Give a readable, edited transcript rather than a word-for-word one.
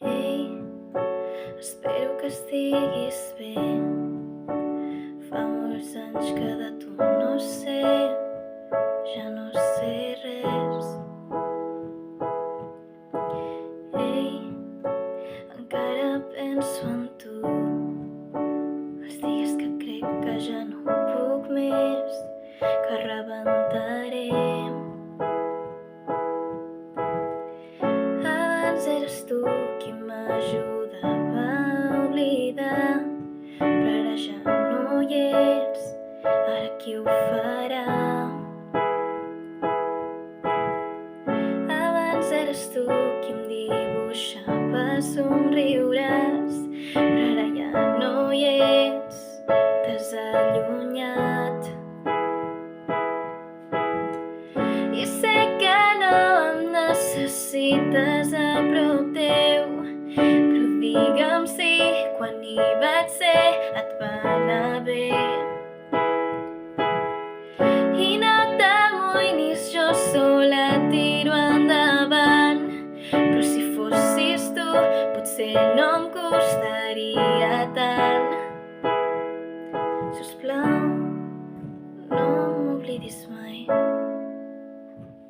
Ei, espero que estiguis bé. Fa molts anys que de tu no sé, ja no sé res. Ei, encara penso en tu, els dies que crec que ja no puc més, que rebentaré. Abans eres tu qui m'ajudava a oblidar, però ara ja no hi ets, ara qui ho farà? Abans eres tu qui em dibuixava somriures, però ara ja no hi ets, t'has allunyat. I sé que no em necessites a prop teu, però digue'm si quan hi vaig ser et va anar bé. I no t'amoïnis, jo sola tiro endavant, però si fossis tu potser no em costaria.